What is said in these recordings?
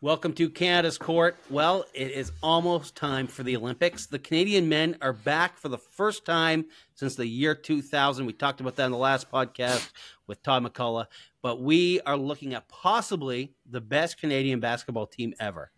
Welcome to Canada's Court. Well, it is almost time for the Olympics. The Canadian men are back for the first time since the year 2000. We talked about that in the last podcast with Todd McCullough. But we are looking at possibly the best Canadian basketball team ever.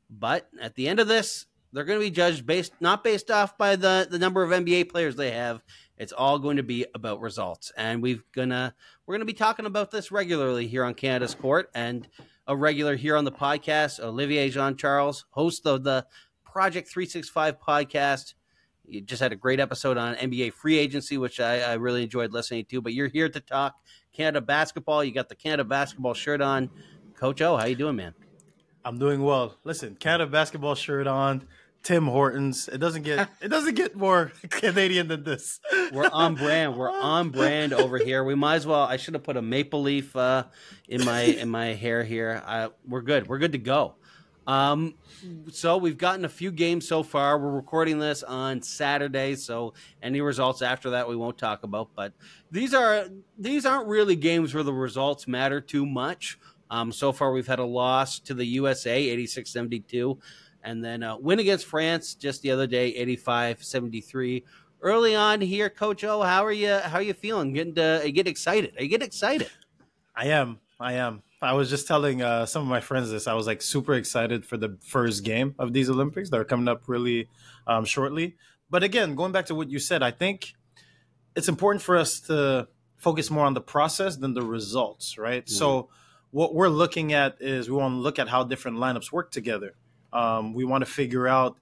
But at the end of this, they're going to be judged not based off by the number of NBA players they have. It's all going to be about results. And we're going to be talking about this regularly here on Canada's Court. And a regular here on the podcast, Olivier Jean-Charles, host of the Project 365 podcast. You just had a great episode on NBA free agency, which I really enjoyed listening to. But you're here to talk Canada basketball. You got the Canada basketball shirt on. Coach O, how you doing, man? I'm doing well. Listen, Canada basketball shirt on, Tim Hortons. It doesn't get more Canadian than this. We're on brand. We're on brand over here. We might as well. I should have put a maple leaf in my hair here. We're good. We're good to go. So we've gotten a few games so far. We're recording this on Saturday, so any results after that we won't talk about. But these aren't really games where the results matter too much. So far we've had a loss to the USA, 86-72. And then a win against France just the other day, 85-73. Early on here, Coach O, how are you feeling? Getting excited? Are you getting excited? I am. I was just telling some of my friends this. I was like super excited for the first game of these Olympics that are coming up really shortly. But again, going back to what you said, I think it's important for us to focus more on the process than the results, right? Mm-hmm. So what we're looking at is we want to look at how different lineups work together. We want to figure out,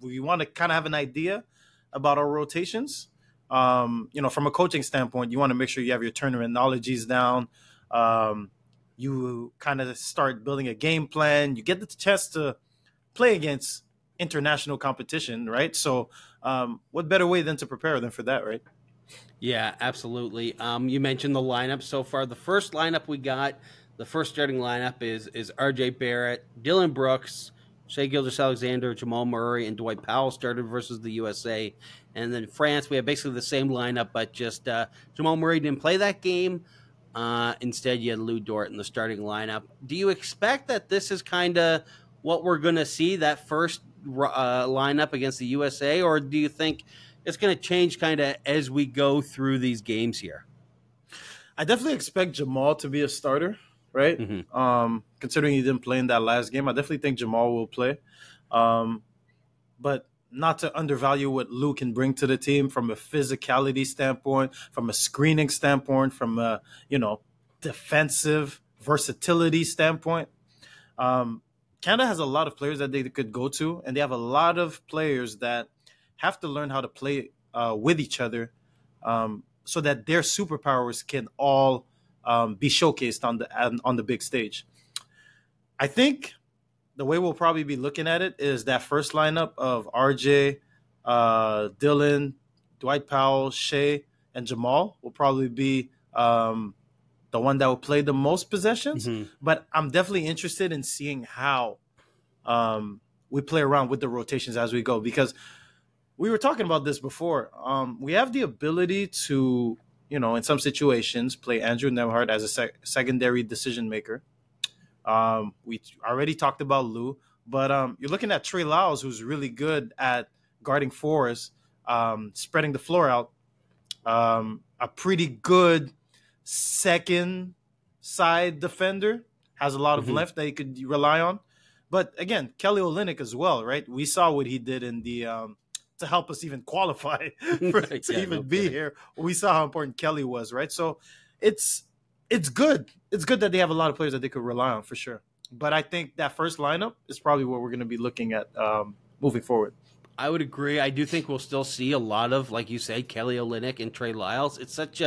we want to kind of have an idea about our rotations. From a coaching standpoint, you want to make sure you have your terminologies down. You kind of start building a game plan. You get the chance to play against international competition, right? So what better way than to prepare than for that, right? Yeah, absolutely. You mentioned the lineup so far. The first lineup we got, the first starting lineup is RJ Barrett, Dylan Brooks, Shai Gilgeous-Alexander, Jamal Murray, and Dwight Powell started versus the USA. And then France, we have basically the same lineup, but just Jamal Murray didn't play that game. Instead, you had Lou Dort in the starting lineup. Do you expect that this is kind of what we're going to see, that first lineup against the USA, or do you think it's going to change kind of as we go through these games here? I definitely expect Jamal to be a starter. Right? Mm-hmm. Considering he didn't play in that last game, I definitely think Jamal will play. But not to undervalue what Lou can bring to the team from a physicality standpoint, from a screening standpoint, from a, defensive versatility standpoint. Canada has a lot of players that they could go to, and they have a lot of players that have to learn how to play with each other so that their superpowers can all be showcased on the big stage. I think the way we'll probably be looking at it is that first lineup of RJ, Dylan, Dwight Powell, Shai, and Jamal will probably be the one that will play the most possessions. Mm-hmm. But I'm definitely interested in seeing how we play around with the rotations as we go, because we were talking about this before. We have the ability to, in some situations, play Andrew Nembhard as a secondary decision maker. We already talked about Lou, but you're looking at Trey Lyles, who's really good at guarding fours, spreading the floor out. A pretty good second side defender, has a lot of length that you could rely on. But again, Kelly Olynyk as well, right? We saw what he did in the to help us even qualify to be here. We saw how important Kelly was, right? So it's good. It's good that they have a lot of players that they could rely on for sure. But I think that first lineup is probably what we're going to be looking at moving forward. I would agree. I do think we'll still see a lot of, like you said, Kelly Olynyk and Trey Lyles. It's such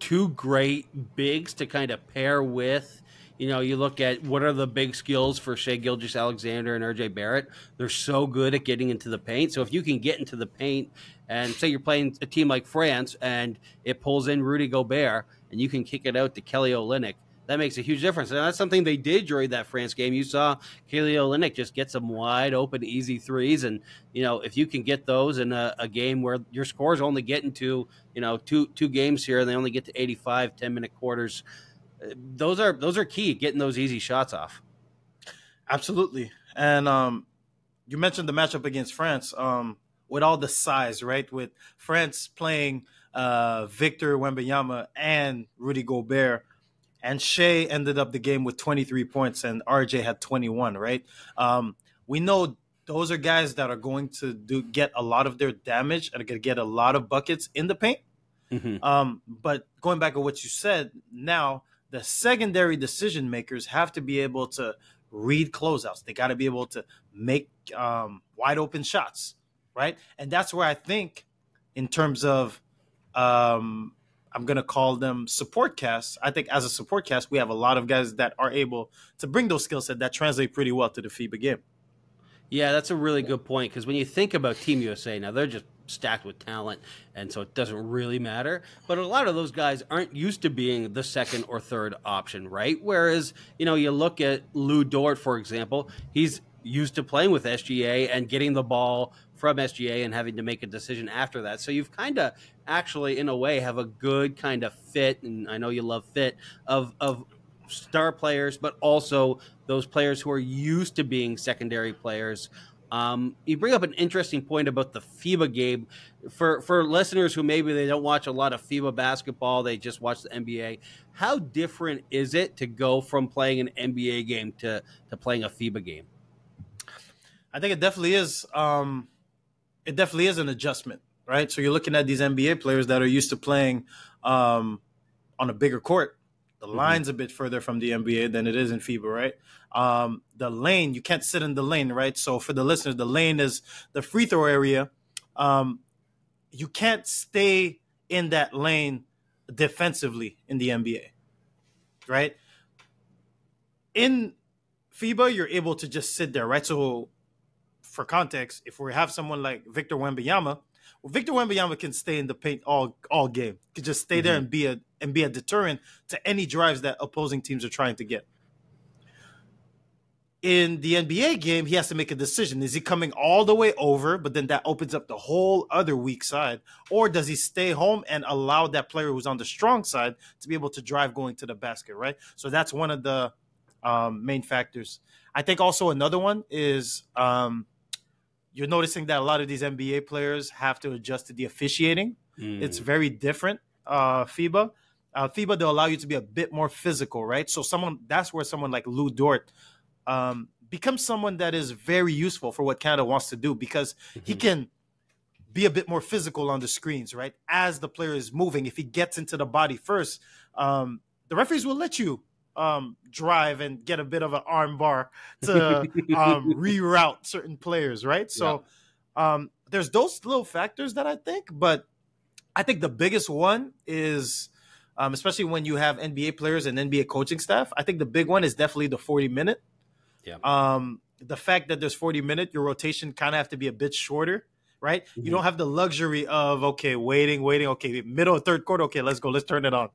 two great bigs to kind of pair with. You look at what are the big skills for Shai Gilgeous-Alexander and RJ Barrett. They're so good at getting into the paint. So if you can get into the paint and say you're playing a team like France and it pulls in Rudy Gobert and you can kick it out to Kelly Olynyk, that makes a huge difference. And that's something they did during that France game. You saw Kelly Olynyk just get some wide open, easy threes. And, if you can get those in a game where your scores only get into, two games here and they only get to 85, 10-minute quarters, those are key, getting those easy shots off. Absolutely. And you mentioned the matchup against France. With all the size, right? With France playing Victor Wembanyama and Rudy Gobert, and Shea ended up the game with 23 points, and RJ had 21. Right? We know those are guys that are going to get a lot of their damage and are going to get a lot of buckets in the paint. But going back to what you said, now the secondary decision makers have to be able to read closeouts. They got to be able to make wide open shots, right? And that's where I think, in terms of, I'm going to call them support casts. I think as a support cast, we have a lot of guys that are able to bring those skill sets that translate pretty well to the FIBA game. Yeah, that's a really good point, because when you think about Team USA, now they're just stacked with talent, and so it doesn't really matter. But a lot of those guys aren't used to being the second or third option, right? Whereas, you look at Lou Dort, for example, he's used to playing with SGA and getting the ball from SGA and having to make a decision after that. So you've kind of actually, in a way, have a good kind of fit, and I know you love fit, of star players, but also those players who are used to being secondary players. You bring up an interesting point about the FIBA game. For listeners who maybe they don't watch a lot of FIBA basketball, they just watch the NBA. How different is it to go from playing an NBA game to playing a FIBA game? I think it definitely is. It definitely is an adjustment, right? So you're looking at these NBA players that are used to playing on a bigger court. The line's a bit further from the NBA than it is in FIBA, right? The lane, you can't sit in the lane, right? So for the listeners, the lane is the free throw area. You can't stay in that lane defensively in the NBA, right? In FIBA, you're able to just sit there, right? So for context, if we have someone like Victor Wembanyama, Victor Wembanyama can stay in the paint all game. He can just stay there and be a deterrent to any drives that opposing teams are trying to get. In the NBA game, he has to make a decision. Is he coming all the way over, but then that opens up the whole other weak side? Or does he stay home and allow that player who's on the strong side to be able to drive going to the basket, right? So that's one of the main factors. I think also another one is you're noticing that a lot of these NBA players have to adjust to the officiating. It's very different. FIBA, they'll allow you to be a bit more physical, right? So that's where someone like Lou Dort becomes someone that is very useful for what Canada wants to do, because he can be a bit more physical on the screens, right? As the player is moving, if he gets into the body first, the referees will let you drive and get a bit of an arm bar to reroute certain players, right? So there's those little factors that I think, but I think the biggest one is, especially when you have NBA players and NBA coaching staff, I think the big one is definitely the 40-minute. Yeah. The fact that there's 40-minute, your rotation kind of have to be a bit shorter, right? You don't have the luxury of, okay, waiting, okay, middle of third quarter, okay, let's go, let's turn it on.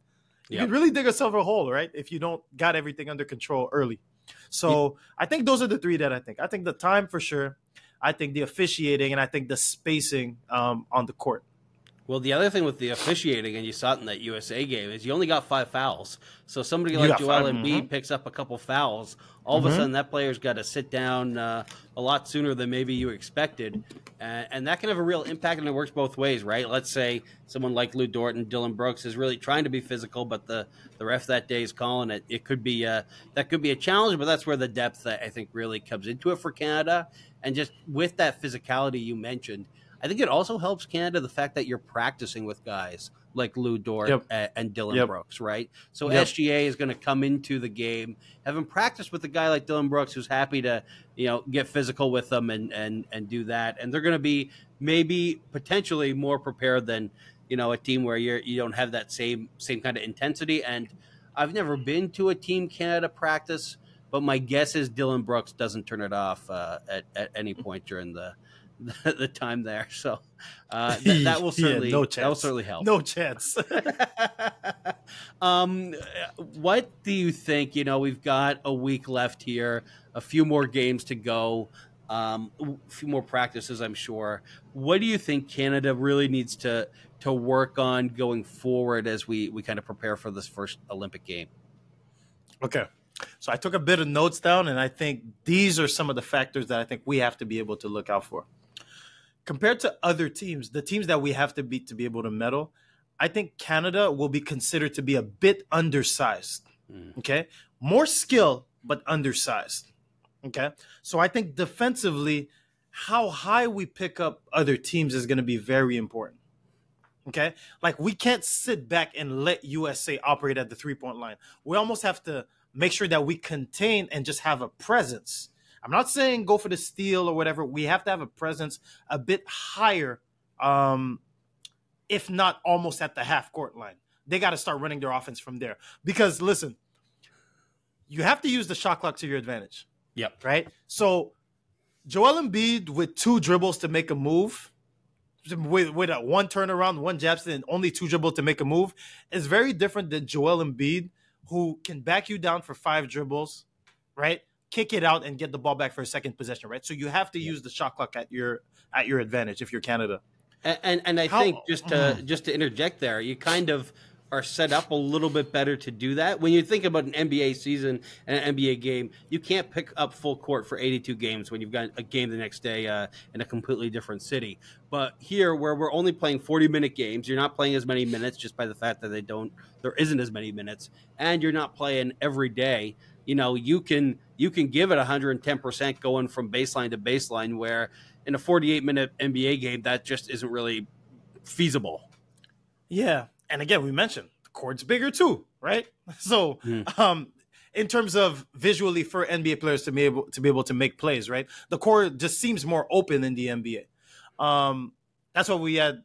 You could really dig yourself a hole, right? If you don't got everything under control early. So I think those are the three that I think. I think the time for sure. I think the officiating, and I think the spacing on the court. Well, the other thing with the officiating, and you saw it in that USA game, is you only got 5 fouls. So somebody like Joel Embiid picks up a couple fouls. All of a sudden, that player's got to sit down a lot sooner than maybe you expected. And that can have a real impact, and it works both ways, right? Let's say someone like Lou Dort and Dylan Brooks is really trying to be physical, but the ref that day is calling it. It could be that could be a challenge, but that's where the depth, I think, really comes into it for Canada. And just with that physicality you mentioned, I think it also helps Canada, the fact that you're practicing with guys like Lou Dort and Dylan Brooks, right? So SGA is going to come into the game, having practiced with a guy like Dylan Brooks, who's happy to, get physical with them and do that. And they're going to be maybe potentially more prepared than, a team where you don't have that same kind of intensity. And I've never been to a Team Canada practice, but my guess is Dylan Brooks doesn't turn it off at any point during the time there, so that will certainly that will certainly help. No chance. What do you think? We've got a week left here, a few more games to go, a few more practices, I'm sure. What do you think Canada really needs to work on going forward as we kind of prepare for this first Olympic game? Okay, So I took a bit of notes down, and I think these are some of the factors that I think we have to be able to look out for. Compared to other teams, the teams that we have to beat to be able to medal, I think Canada will be considered to be a bit undersized. Okay? More skill, but undersized. Okay? So I think defensively, how high we pick up other teams is going to be very important. Okay? Like, we can't sit back and let USA operate at the 3-point line. We almost have to make sure that we contain and just have a presence. I'm not saying go for the steal or whatever. We have to have a presence a bit higher, if not almost at the half-court line. They got to start running their offense from there. Because, listen, you have to use the shot clock to your advantage. Yep. Right? So, Joel Embiid with 2 dribbles to make a move, with a 1 turnaround, 1 jab step, and only 2 dribbles to make a move, is very different than Joel Embiid, who can back you down for 5 dribbles, right? Kick it out and get the ball back for a second possession, right? So you have to use the shot clock at your advantage if you're Canada. And I think just to interject there, you kind of are set up a little bit better to do that. When you think about an NBA season and an NBA game, you can't pick up full court for 82 games when you've got a game the next day in a completely different city. But here, where we're only playing 40-minute games, you're not playing as many minutes just by the fact that there isn't as many minutes, and you're not playing every day. You know, you can give it 110% going from baseline to baseline, where in a 48-minute NBA game, that just isn't really feasible. Yeah. And again, we mentioned the court's bigger too, right? So in terms of visually for NBA players to be able to make plays, right? The court just seems more open in the NBA. That's what we had.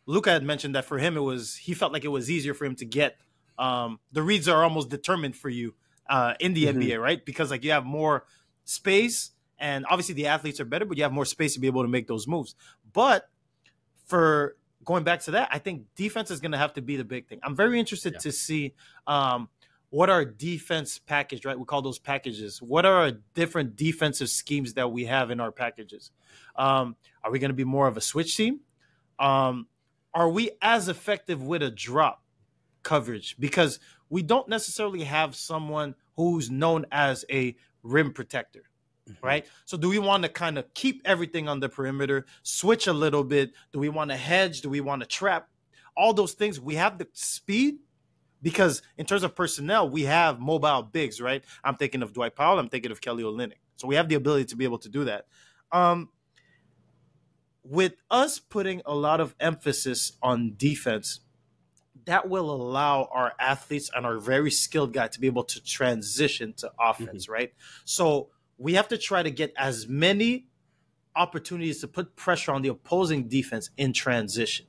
Luka had mentioned that for him, he felt like it was easier for him to get. The reads are almost determined for you in the NBA, right? Because like you have more space, and obviously the athletes are better, but you have more space to be able to make those moves. But for going back to that, I think defense is going to have to be the big thing. I'm very interested to see what our defense package, right? We call those packages. What are our different defensive schemes that we have in our packages? Are we going to be more of a switch team? Are we as effective with a drop coverage? Because we don't necessarily have someone who's known as a rim protector. Right? So do we want to kind of keep everything on the perimeter, switch a little bit? Do we want to hedge? Do we want to trap? All those things. We have the speed because in terms of personnel, we have mobile bigs, right? I'm thinking of Dwight Powell. I'm thinking of Kelly Olynyk. So we have the ability to be able to do that. With us putting a lot of emphasis on defense, that will allow our athletes and our very skilled guy to be able to transition to offense, right? So we have to try to get as many opportunities to put pressure on the opposing defense in transition.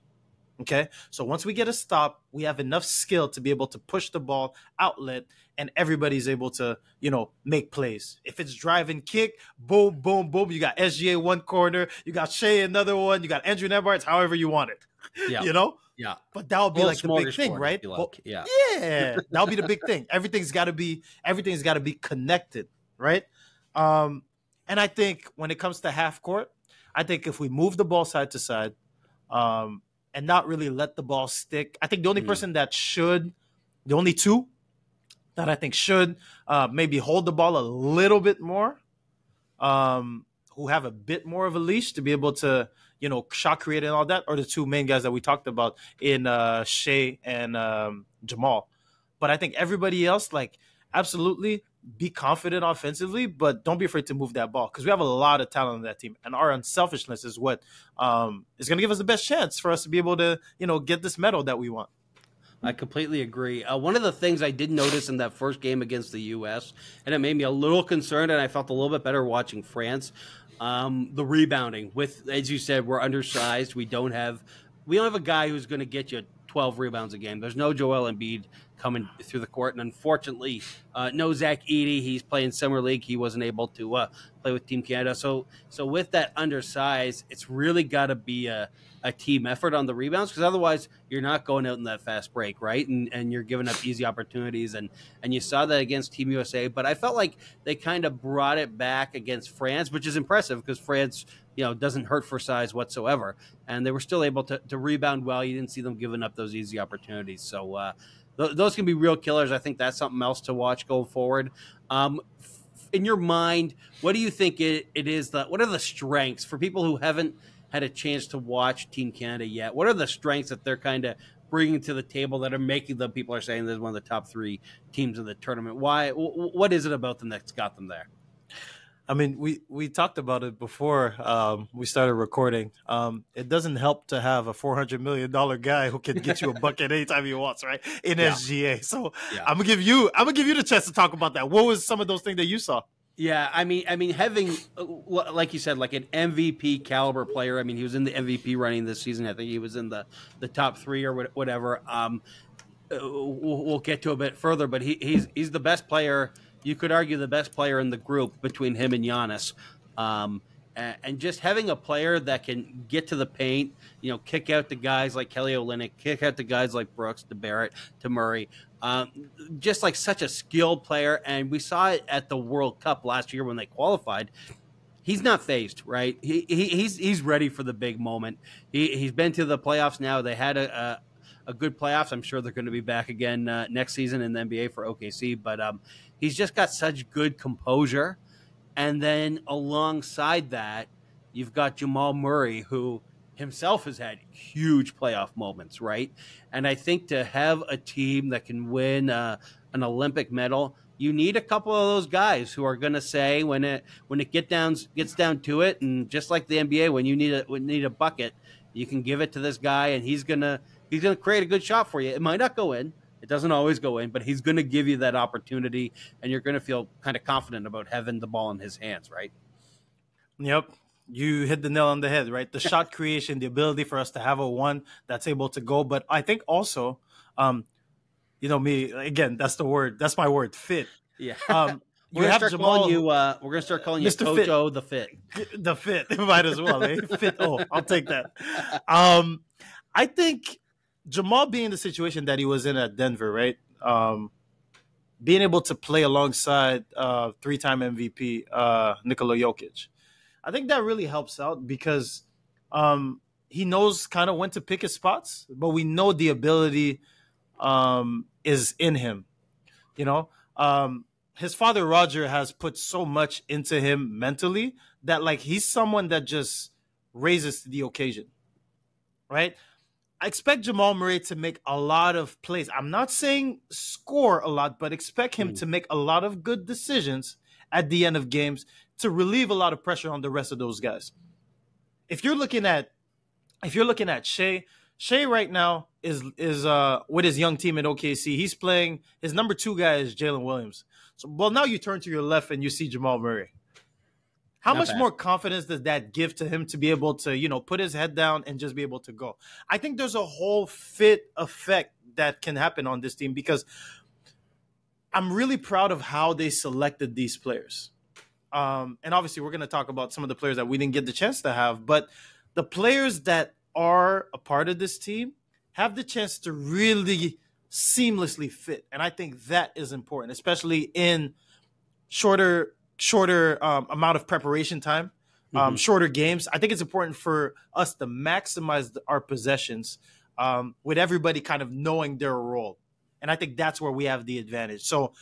Okay? So once we get a stop, we have enough skill to be able to push the ball outlet, and everybody's able to, make plays. If it's drive and kick, boom, boom, boom. You got SGA one corner, you got Shai another one, you got Andrew Nemhard, however you want it. Yeah. Yeah. But that'll be like the big thing, right? Like. Yeah. Yeah. That'll be the big thing. Everything's gotta be connected, right? And I think when it comes to half court, I think if we move the ball side to side, and not really let the ball stick, I think the only person the only two that I think should maybe hold the ball a little bit more, who have a bit more of a leash to be able to, shot create and all that, are the 2 main guys that we talked about in Shai and Jamal. But I think everybody else, absolutely be confident offensively, but don't be afraid to move that ball because we have a lot of talent on that team, and our unselfishness is what is going to give us the best chance for us to be able to, get this medal that we want. I completely agree. One of the things I did notice in that first game against the U.S., and it made me a little concerned, and I felt a little bit better watching France, the rebounding. With, as you said, we're undersized. We don't have a guy who's going to get you 12 rebounds a game. There's no Joel Embiid coming through the court, and unfortunately, no Zach Edey. He's playing summer league. He wasn't able to play with Team Canada. So with that undersize, it's really got to be a team effort on the rebounds, because otherwise you're not going out in that fast break, right? And you're giving up easy opportunities, and you saw that against Team USA. But I felt like they kind of brought it back against France, which is impressive because France, doesn't hurt for size whatsoever, and they were still able to rebound well. You didn't see them giving up those easy opportunities. So those can be real killers. I think that's something else to watch going forward. In your mind, what do you think it is? What are the strengths for people who haven't had a chance to watch Team Canada yet? What are the strengths that they're kind of bringing to the table that are making them, people are saying, this is one of the top 3 teams in the tournament? Why? What is it about them that's got them there? I mean, we talked about it before we started recording. It doesn't help to have a $400 million guy who can get you a bucket anytime he wants, right? In SGA. So I'm gonna give you the chance to talk about that. What was some of those things that you saw? Yeah, I mean, having, like you said, like an MVP caliber player. I mean, he was in the MVP running this season. I think he was in the top 3 or whatever. We'll get to a bit further, but he's the best player. You could argue the best player in the group between him and Giannis. And just having a player that can get to the paint, kick out the guys like Kelly Olynyk, kick out the guys like Brooks, to Barrett, to Murray. Just like such a skilled player. And we saw it at the World Cup last year when they qualified. He's not phased, right? He's ready for the big moment. He's been to the playoffs now. They had a good playoffs. I'm sure they're going to be back again next season in the NBA for OKC. But he's just got such good composure. And then alongside that, you've got Jamal Murray, who himself has had huge playoff moments, right? And I think to have a team that can win an Olympic medal, you need a couple of those guys who are going to say when it gets down to it, and just like the NBA, when you need a bucket, you can give it to this guy, and he's gonna create a good shot for you. It might not go in. It doesn't always go in, but he's going to give you that opportunity, and you're going to feel kind of confident about having the ball in his hands, right? Yep. You hit the nail on the head, right? The shot creation, the ability for us to have a one that's able to go. But I think also, me, again, that's my word, fit. Yeah. We're going to start calling you Mr. Coach Fit. O the Fit. The Fit. Might as well, eh? Fit O. I'll take that. I think Jamal being in the situation that he was in at Denver, right? Being able to play alongside 3-time MVP Nikola Jokic, I think that really helps out because he knows kind of when to pick his spots, but we know the ability is in him. His father Roger has put so much into him mentally that he's someone that just raises to the occasion, right? I expect Jamal Murray to make a lot of plays. I'm not saying score a lot, but expect him to make a lot of good decisions at the end of games to relieve a lot of pressure on the rest of those guys. If you're looking at Shai right now is with his young team at OKC. He's playing, his number 2 guy is Jalen Williams. So now you turn to your left and you see Jamal Murray. How much more confidence does that give to him to be able to, put his head down and just be able to go? I think there's a whole fit effect that can happen on this team because I'm really proud of how they selected these players. And obviously we're going to talk about some of the players that we didn't get the chance to have, but the players that are a part of this team have the chance to really seamlessly fit. And I think that is important, especially in shorter amount of preparation time, shorter games. I think it's important for us to maximize our possessions with everybody kind of knowing their role. And I think that's where we have the advantage. So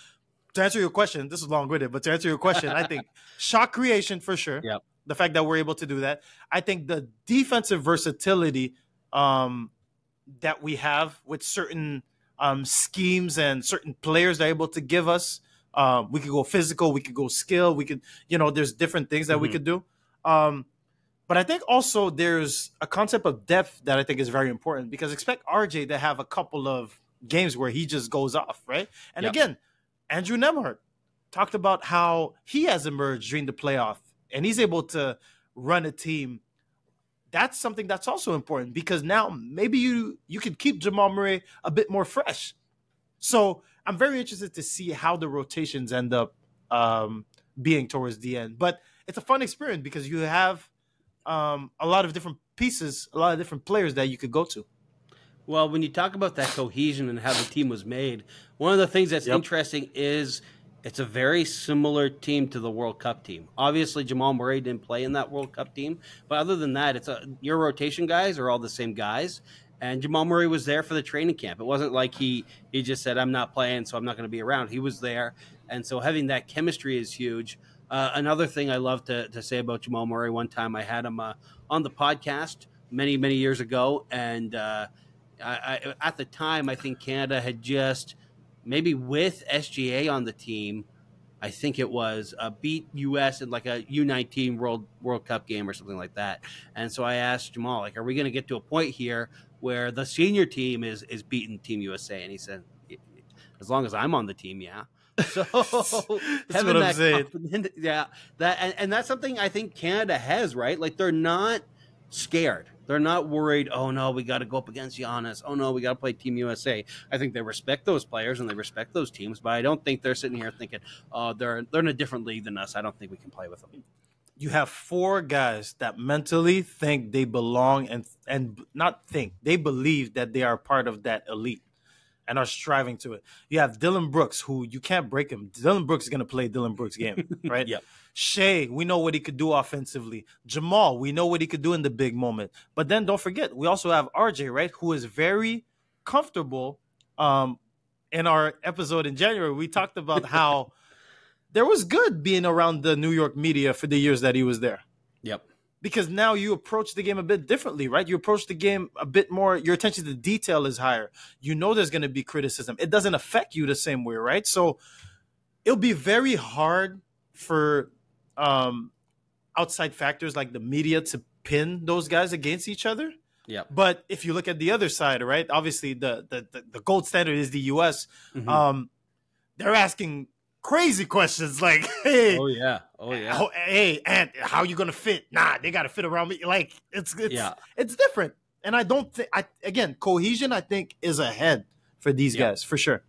to answer your question, this is long-winded, but to answer your question, I think shot creation for sure. Yep. The fact that we're able to do that. I think the defensive versatility that we have with certain schemes and certain players that are able to give us. We could go physical, we could go skill, we could, there's different things that we could do. But I think also there's a concept of depth that I think is very important because expect RJ to have a couple of games where he just goes off, right? And again, Andrew Nemhart talked about how he has emerged during the playoff and he's able to run a team. That's something that's also important because now maybe you could keep Jamal Murray a bit more fresh. So I'm very interested to see how the rotations end up being towards the end. But it's a fun experience because you have a lot of different pieces, a lot of different players that you could go to. Well, when you talk about that cohesion and how the team was made, one of the things that's interesting is it's a very similar team to the World Cup team. Obviously, Jamal Murray didn't play in that World Cup team. But other than that, your rotation guys are all the same guys. And Jamal Murray was there for the training camp. It wasn't like he just said, I'm not playing, so I'm not going to be around. He was there. And so having that chemistry is huge. Another thing I love to say about Jamal Murray, one time I had him on the podcast many, many years ago. And I at the time, I think Canada had just, maybe with SGA on the team, I think it was beat U.S. in like a U19 World Cup game or something like that. And so I asked Jamal, like, are we going to get to a point here where the senior team is beating Team USA? And he said, as long as I'm on the team, yeah. So that's what I'm saying. Yeah, and that's something I think Canada has, right? Like, they're not scared. They're not worried, oh, no, we got to go up against Giannis. Oh, no, we got to play Team USA. I think they respect those players and they respect those teams, but I don't think they're sitting here thinking, oh, they're in a different league than us. I don't think we can play with them. You have 4 guys that mentally think they belong and not think, they believe that they are part of that elite and are striving to it. You have Dylan Brooks, who you can't break him. Dylan Brooks is going to play Dylan Brooks' game, right? Yep. Shai, we know what he could do offensively. Jamal, we know what he could do in the big moment. But then don't forget, we also have RJ, right, who is very comfortable. In our episode in January, we talked about how there was good being around the New York media for the years that he was there. Yep. Because now you approach the game a bit differently, right? You approach the game a bit more, your attention to detail is higher. You know there's going to be criticism. It doesn't affect you the same way, right? So it'll be very hard for outside factors like the media to pin those guys against each other. Yeah. But if you look at the other side, right? Obviously, the gold standard is the U.S. Mm-hmm. They're asking crazy questions like, "Hey, hey, and how you gonna fit? Nah, they gotta fit around me." Like it's different, and I don't think. Again, cohesion I think is ahead for these guys for sure.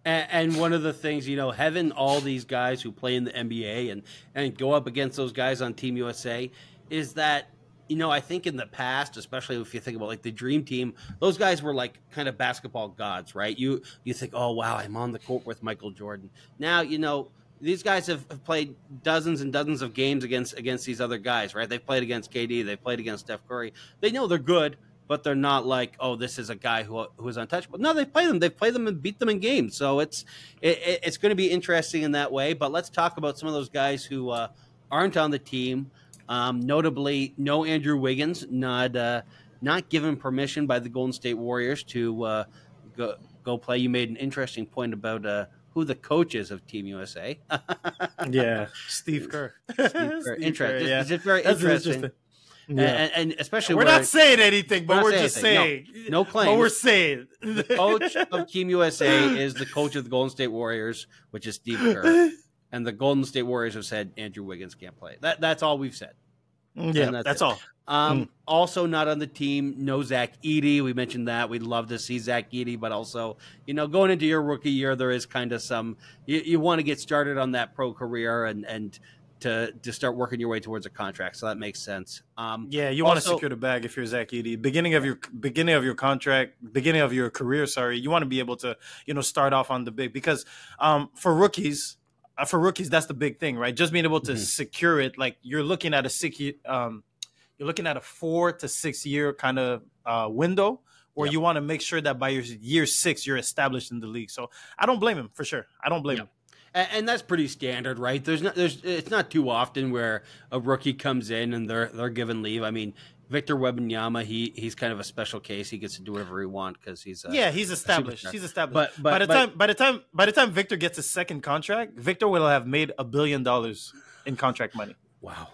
And one of the things, having all these guys who play in the NBA and go up against those guys on Team USA is that, I think in the past, especially if you think about like the Dream Team, those guys were like kind of basketball gods, right? You think, oh, wow, I'm on the court with Michael Jordan. Now, these guys have played dozens and dozens of games against these other guys, right? They've played against KD. They've played against Steph Curry. They know they're good, but they're not like, oh, this is a guy who is untouchable. No, they've played them. They've played them and beat them in games. So it's going to be interesting in that way. But let's talk about some of those guys who aren't on the team. Notably, no Andrew Wiggins, not given permission by the Golden State Warriors to go play. You made an interesting point about who the coach is of Team USA. Yeah, Steve Kerr. Interesting. Yeah. It's just very interesting. Yeah. And especially we're not saying anything, but we're just saying. No claims. But we're saying. The coach of Team USA is the coach of the Golden State Warriors, which is Steve Kerr. And the Golden State Warriors have said Andrew Wiggins can't play. That's all we've said. Yeah, that's all. Also not on the team, no Zach Edey. We mentioned that. We'd love to see Zach Edey, but also, going into your rookie year, there is kind of some you want to get started on that pro career and to start working your way towards a contract. So that makes sense. You want to secure the bag if you're Zach Edey. Beginning of your contract, beginning of your career, you want to be able to, start off on the big, because for rookies, that's the big thing, right? Just being able to secure it. Like you're looking at a 4 to 6 year kind of window where you want to make sure that by your year 6 you're established in the league. So I don't blame him for sure. I don't blame him. And that's pretty standard, right? It's not too often where a rookie comes in and they're given leave. I mean, Victor Wembanyama, he's kind of a special case. He gets to do whatever he wants because he's established. He's established. But by the time Victor gets his second contract, Victor will have made $1 billion in contract money. Wow.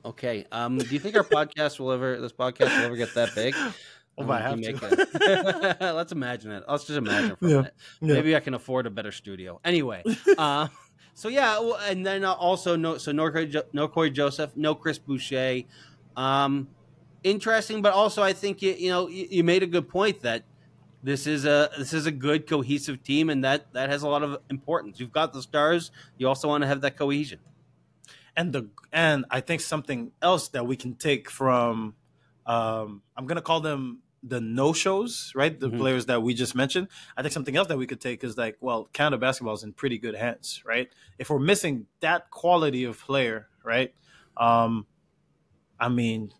Okay. Do you think this podcast will ever get that big? Oh, I have to. Let's imagine it. Let's just imagine for a minute. Yeah. Maybe I can afford a better studio. Anyway, and then also no Corey Joseph, no Chris Boucher. Interesting, but also I think you made a good point that this is a good cohesive team, and that has a lot of importance. You've got the stars. You also want to have that cohesion. And I think something else that we can take from I'm going to call them the no-shows, right? The players that we just mentioned. I think something else that we could take is Canada basketball is in pretty good hands, right? If we're missing that quality of player, right? I mean,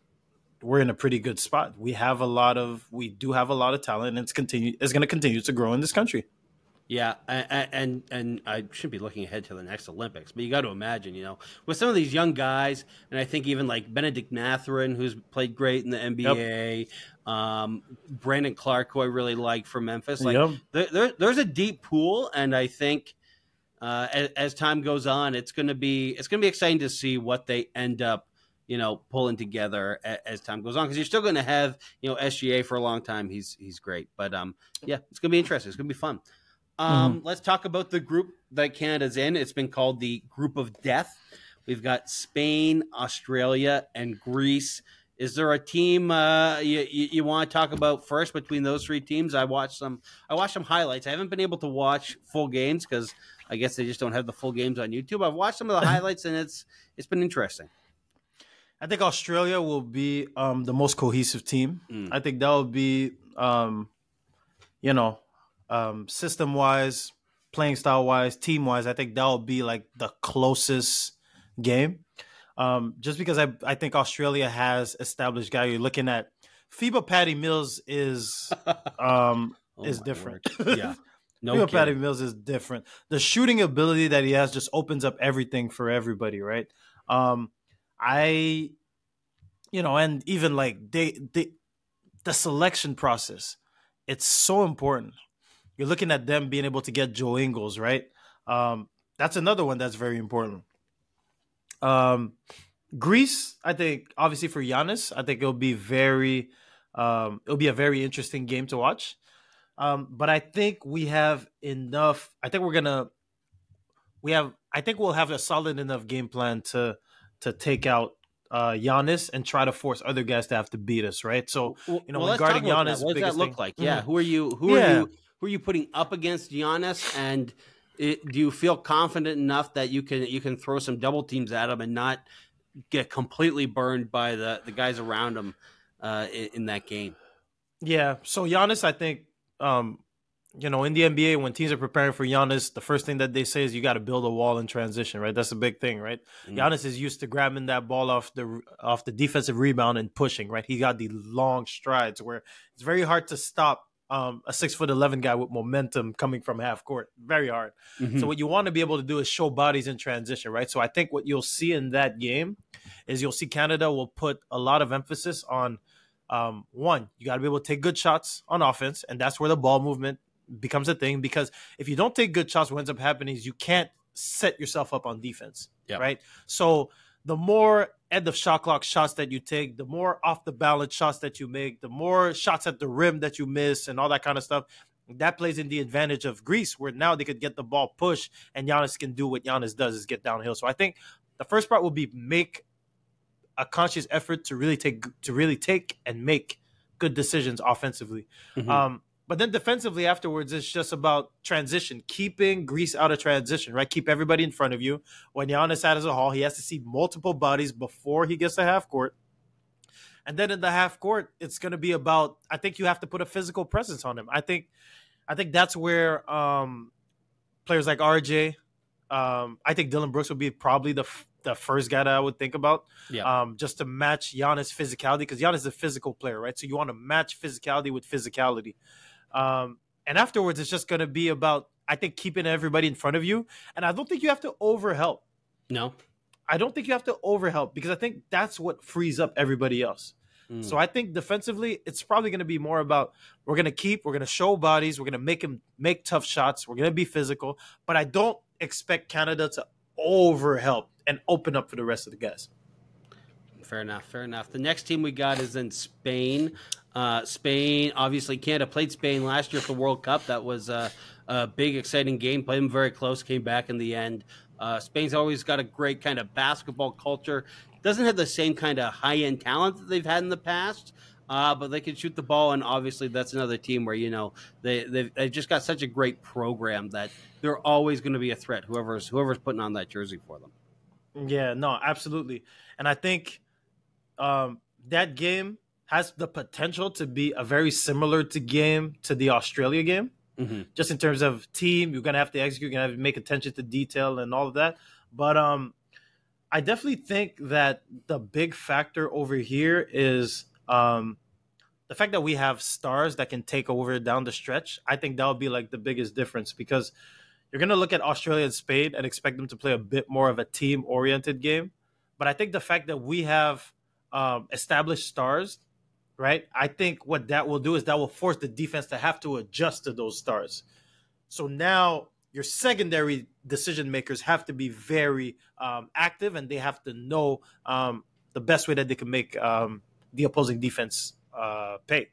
we're in a pretty good spot. We do have a lot of talent, and it's going to continue to grow in this country. Yeah, and I shouldn't be looking ahead to the next Olympics, but you got to imagine, with some of these young guys, and I think even like Benedict Mathurin, who's played great in the NBA, Brandon Clark, who I really like from Memphis. There's a deep pool, and I think as time goes on, it's going to be exciting to see what they end up pulling together as time goes on, because you're still going to have SGA for a long time. He's great, but yeah, it's going to be interesting. It's going to be fun. Let's talk about the group that Canada's in. It's been called the Group of Death. We've got Spain, Australia, and Greece. Is there a team you want to talk about first between those three teams? I watched some highlights. I haven't been able to watch full games because I guess they just don't have the full games on YouTube. I've watched some of the highlights, and it's been interesting. I think Australia will be the most cohesive team. I think that will be, system-wise, playing style-wise, team-wise, I think that will be like the closest game. Just because I think Australia has established guy. You're looking at FIBA Patty Mills is different. Yeah. No FIBA Patty Mills is different. The shooting ability that he has just opens up everything for everybody, right? And even like the selection process, it's so important. You're looking at them being able to get Joe Ingles, right? That's another one that's very important. Greece, I think, obviously for Giannis, I think it'll be a very interesting game to watch. But I think we have enough. I think we'll have a solid enough game plan to take out Giannis and try to force other guys to have to beat us, right? So, regarding Giannis, what does that look like? Yeah, who are you putting up against Giannis, and do you feel confident enough that you can throw some double teams at him and not get completely burned by the guys around him in that game? Yeah. So Giannis, I think, in the NBA, when teams are preparing for Giannis, the first thing that they say is you got to build a wall in transition, right? That's a big thing, right? Giannis is used to grabbing that ball off the defensive rebound and pushing, right? He got the long strides where it's very hard to stop a 6'11" guy with momentum coming from half court. Very hard. So what you want to be able to do is show bodies in transition, right? So I think what you'll see in that game is you'll see Canada will put a lot of emphasis on one, you got to be able to take good shots on offense, and that's where the ball movement becomes a thing, because if you don't take good shots, what ends up happening is you can't set yourself up on defense, right? So the more end of shot clock shots that you take, the more off the balance shots that you make, the more shots at the rim that you miss and all that kind of stuff, that plays in the advantage of Greece, where now they could get the ball pushed and Giannis can do what Giannis does, is get downhill. So I think the first part will be make a conscious effort to really take and make good decisions offensively. But then defensively afterwards, it's just about transition, keeping Greece out of transition, right? Keep everybody in front of you. When Giannis has a haul, he has to see multiple bodies before he gets to half court. And then in the half court, it's going to be about, I think you have to put a physical presence on him. I think that's where players like RJ, I think Dylan Brooks would be probably the first guy that I would think about, just to match Giannis' physicality, because Giannis is a physical player, right? So you want to match physicality with physicality. And afterwards, it's just going to be about, I think, keeping everybody in front of you. And I don't think you have to overhelp. No. I don't think you have to overhelp, because I think that's what frees up everybody else. So I think defensively, it's probably going to be more about we're going to show bodies, we're going to make them make tough shots, we're going to be physical, but I don't expect Canada to overhelp and open up for the rest of the guys. Fair enough. The next team we got is in Spain. Spain, obviously, Canada played Spain last year at the World Cup. That was a big, exciting game. Played them very close, came back in the end. Spain's always got a great kind of basketball culture. Doesn't have the same kind of high-end talent that they've had in the past, but they can shoot the ball, and obviously that's another team where, they've just got such a great program that they're always going to be a threat, whoever's putting on that jersey for them. Yeah, no, absolutely. And I think that game has the potential to be a very similar game to the Australia game. Just in terms of team, you're going to have to execute, you're going to have to make attention to detail and all of that. But I definitely think that the big factor over here is The fact that we have stars that can take over down the stretch, I think that would be like the biggest difference, because you're going to look at Australia and Spain and expect them to play a bit more of a team-oriented game. But I think the fact that we have established stars, right, I think what that will do is that will force the defense to have to adjust to those stars. So now your secondary decision makers have to be very active, and they have to know the best way that they can make the opposing defense pay.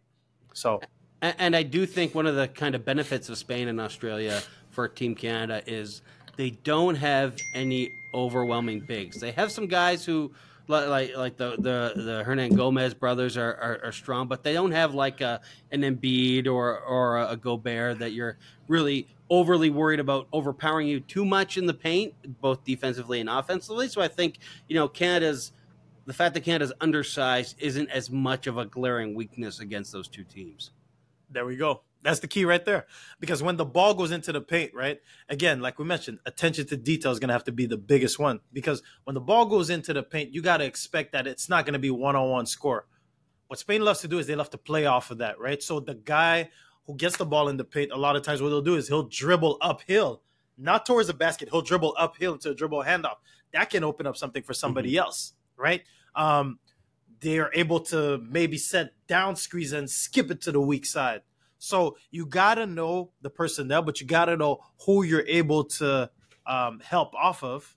So, and I do think one of the kind of benefits of Spain and Australia for Team Canada is they don't have any overwhelming bigs. They have some guys who like the Hernan Gomez brothers are strong, but they don't have like an Embiid or a Gobert that you're really overly worried about overpowering you too much in the paint, both defensively and offensively. So I think, the fact that Canada's undersized isn't as much of a glaring weakness against those two teams. There we go. That's the key right there. Because when the ball goes into the paint, right, again, like we mentioned, attention to detail is going to have to be the biggest one. Because when the ball goes into the paint, you got to expect that it's not going to be one-on-one score. What Spain loves to do is they love to play off of that, right? So the guy who gets the ball in the paint, a lot of times what he'll do is he'll dribble uphill, not towards the basket. He'll dribble uphill into a dribble handoff. That can open up something for somebody else, right? They are able to maybe set down screens and skip it to the weak side. So you got to know the personnel, but you got to know who you're able to help off of.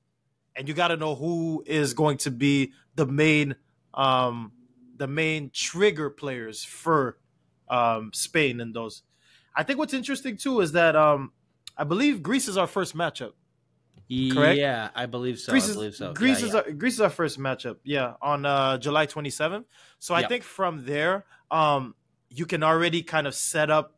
And you got to know who is going to be the main trigger players for Spain and those. I think what's interesting, too, is that I believe Greece is our first matchup. Correct? Yeah, I believe so. Greece Greece is our first matchup, on July 27th. So I think from there, you can already kind of set up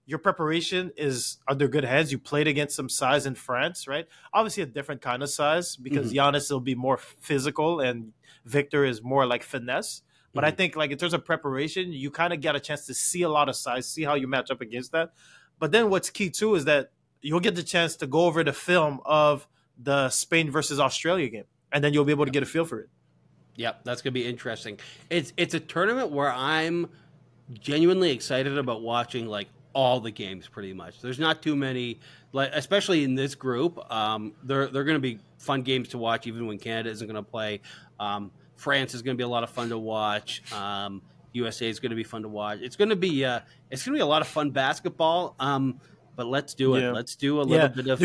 your preparation is under good heads. You played against some size in France, right? Obviously a different kind of size because Giannis will be more physical and Victor is more like finesse. But I think like in terms of preparation, you kind of get a chance to see a lot of size, see how you match up against that. But then what's key too is that you'll get the chance to go over the film of the Spain versus Australia game, and then you'll be able to get a feel for it. Yep, that's going to be interesting. It's a tournament where I'm genuinely excited about watching like all the games pretty much. There's not too many, like especially in this group. They're going to be fun games to watch even when Canada isn't going to play. France is going to be a lot of fun to watch. USA is going to be fun to watch. It's going to be a lot of fun basketball. But let's do it. Yeah. Let's do a little bit of.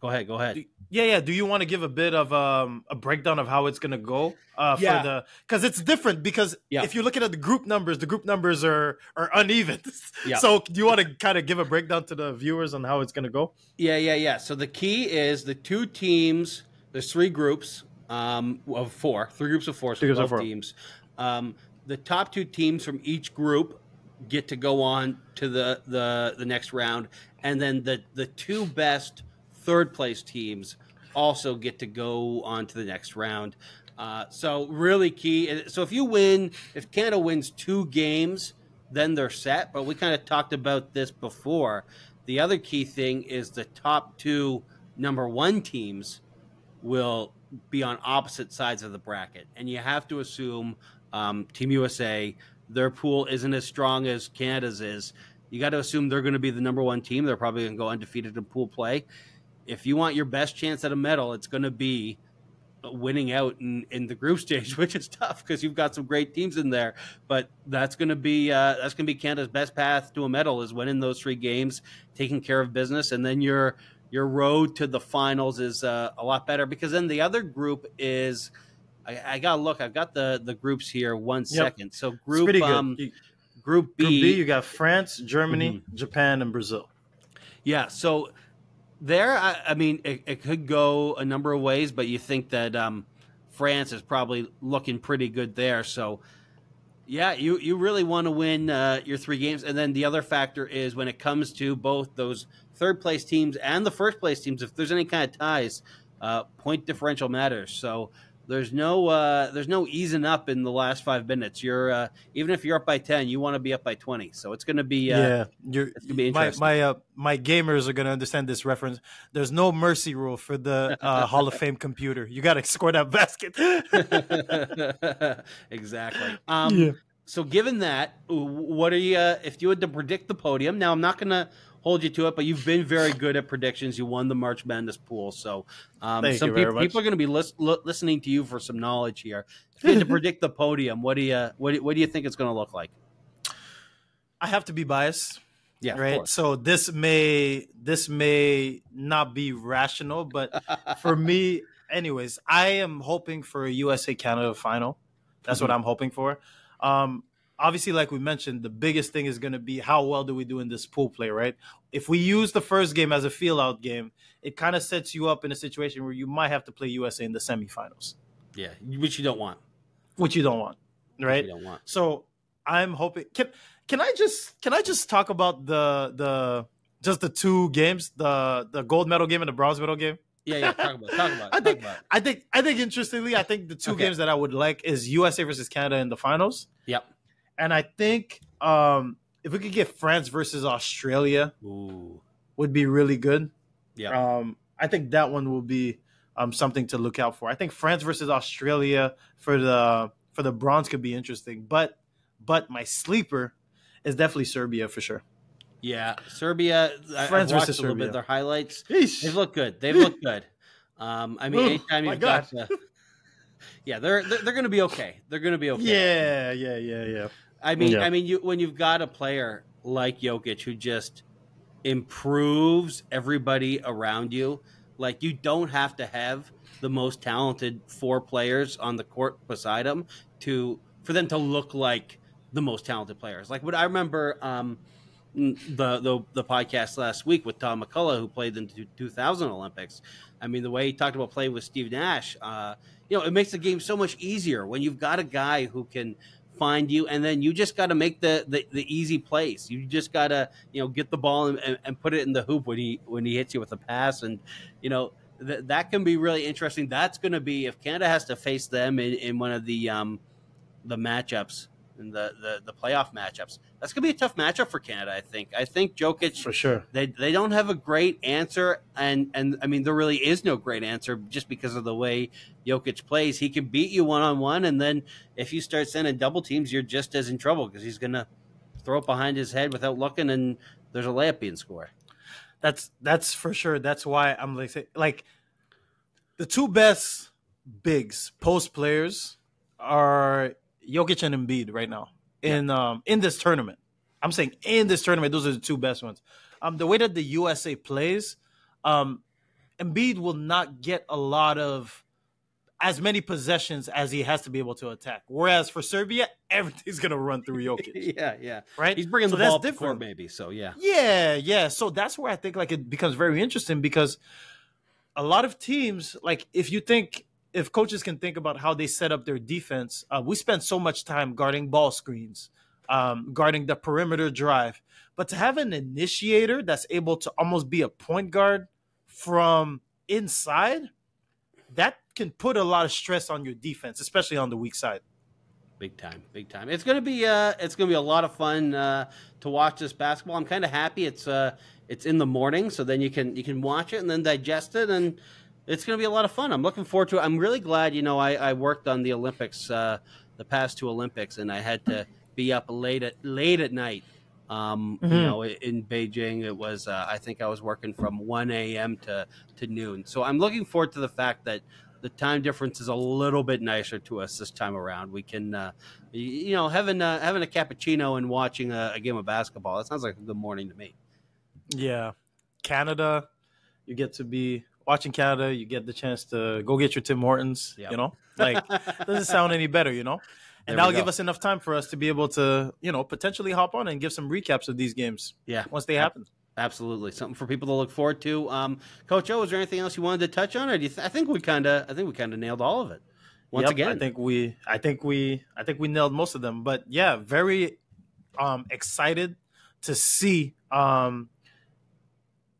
Go ahead. Do you want to give a bit of a breakdown of how it's going to go? Because it's different. Because if you're looking at the group numbers are uneven. Yeah. So do you want to kind of give a breakdown to the viewers on how it's going to go? Yeah. So the key is the two teams. There's three groups of four. Three groups of four. So 12 teams. The top two teams from each group get to go on to the next round, and then the two best third place teams also get to go on to the next round. So really key. So if Canada wins 2 games, then they're set. But we kind of talked about this before. The other key thing is the top 2 number 1 teams will be on opposite sides of the bracket, and you have to assume Team USA. Their pool isn't as strong as Canada's is. You got to assume they're going to be the number 1 team. They're probably going to go undefeated in pool play. If you want your best chance at a medal, it's going to be winning out in the group stage, which is tough because you've got some great teams in there. But that's going to be Canada's best path to a medal is winning those 3 games, taking care of business, and then your road to the finals is a lot better because then the other group is. I gotta look. I've got the groups here. 1 second. So group Group B, you got France, Germany, Japan, and Brazil. Yeah. So there, I mean, it could go a number of ways, but you think that France is probably looking pretty good there. So yeah, you really want to win your 3 games, and then the other factor is when it comes to both those third place teams and the first place teams. If there's any kind of ties, point differential matters. So. There's no easing up in the last 5 minutes. You're even if you're up by 10, you want to be up by 20. So it's going to be it's going to be interesting. My gamers are going to understand this reference. There's no mercy rule for the Hall of Fame computer. You got to score that basket. Exactly. Yeah. So given that, what are you if you had to predict the podium? Now I'm not going to hold you to it, but you've been very good at predictions. You won the March Madness pool, so some people are going to be listening to you for some knowledge here. If you had to predict the podium, what do you think it's going to look like? I have to be biased, yeah, right. So this may not be rational, but for me, anyways, I am hoping for a USA Canada final. That's what I'm hoping for. Obviously, like we mentioned, the biggest thing is going to be how well do we do in this pool play, right? If we use the first game as a feel-out game, it kind of sets you up in a situation where you might have to play USA in the semifinals. Yeah, which you don't want. Which you don't want, right? You don't want. So I'm hoping. Can I just talk about the 2 games, the gold medal game and the bronze medal game? Yeah. Talk about it. I think interestingly, the 2 games that I would like is USA versus Canada in the finals. Yep. And I think if we could get France versus Australia, would be really good. Yeah. I think that one will be something to look out for. I think France versus Australia for the bronze could be interesting. But my sleeper is definitely Serbia for sure. Yeah, Serbia. France I've watched versus a little bit Serbia. of their highlights. Eesh. They've looked good. Anytime you've got, they're going to be okay. They're going to be okay. Yeah. I mean, when you've got a player like Jokic who just improves everybody around you, like you don't have to have the most talented 4 players on the court beside him for them to look like the most talented players. Like what I remember. The podcast last week with Tom McCullough, who played in the 2000 Olympics. I mean, the way he talked about playing with Steve Nash, it makes the game so much easier when you've got a guy who can find you, and then you just got to make the easy plays. You just got to get the ball and put it in the hoop when he hits you with a pass, and that can be really interesting. That's going to be if Canada has to face them in one of the matchups. In the playoff matchups, that's gonna be a tough matchup for Canada. I think Jokic for sure. They don't have a great answer, and I mean there really is no great answer just because of the way Jokic plays. He can beat you 1-on-1, and then if you start sending double teams, you're just as in trouble because he's gonna throw it behind his head without looking, and there's a layup being scored. That's for sure. That's why I'm like the 2 best bigs post players are Jokic and Embiid right now in this tournament. I'm saying in this tournament, those are the 2 best ones. The way that the USA plays, Embiid will not get as many possessions as he has to be able to attack. Whereas for Serbia, everything's gonna run through Jokic. yeah, right. He's bringing the ball up the court, maybe. So yeah. So that's where I think like it becomes very interesting because a lot of teams, like if coaches can think about how they set up their defense, we spend so much time guarding ball screens, guarding the perimeter drive. But to have an initiator that's able to almost be a point guard from inside, that can put a lot of stress on your defense, especially on the weak side. Big time. It's gonna be a lot of fun to watch this basketball. I'm kind of happy it's in the morning, so then you can watch it and then digest it and. It's going to be a lot of fun. I'm looking forward to it. I'm really glad, I worked on the Olympics, the past 2 Olympics, and I had to be up late at night. In Beijing, it was, I think I was working from 1 a.m. to noon. So I'm looking forward to the fact that the time difference is a little bit nicer to us this time around. We can, having a cappuccino and watching a game of basketball. That sounds like a good morning to me. Yeah. Canada, you get to be... Watching Canada, you get the chance to go get your Tim Hortons, doesn't sound any better, and that'll give us enough time for us to be able to, potentially hop on and give some recaps of these games. Yeah. Once they happen. Absolutely. Something for people to look forward to. Coach O, is there anything else you wanted to touch on? Or do you I think we kind of nailed all of it. Once again. I think we nailed most of them, but yeah, very excited to see the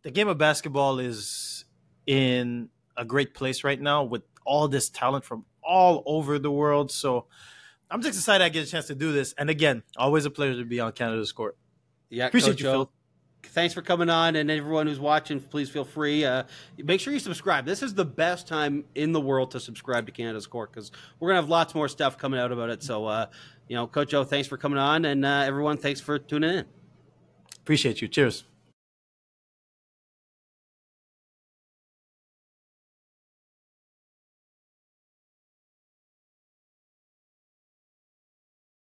game of basketball is in a great place right now with all this talent from all over the world. So I'm just excited I get a chance to do this. And again, always a pleasure to be on Canada's Court. Yeah, Appreciate Coach you, Phil. Thanks for coming on, and everyone who's watching, please feel free. Make sure you subscribe. This is the best time in the world to subscribe to Canada's Court because we're going to have lots more stuff coming out about it. So, Coach O, thanks for coming on, and everyone, thanks for tuning in. Appreciate you. Cheers.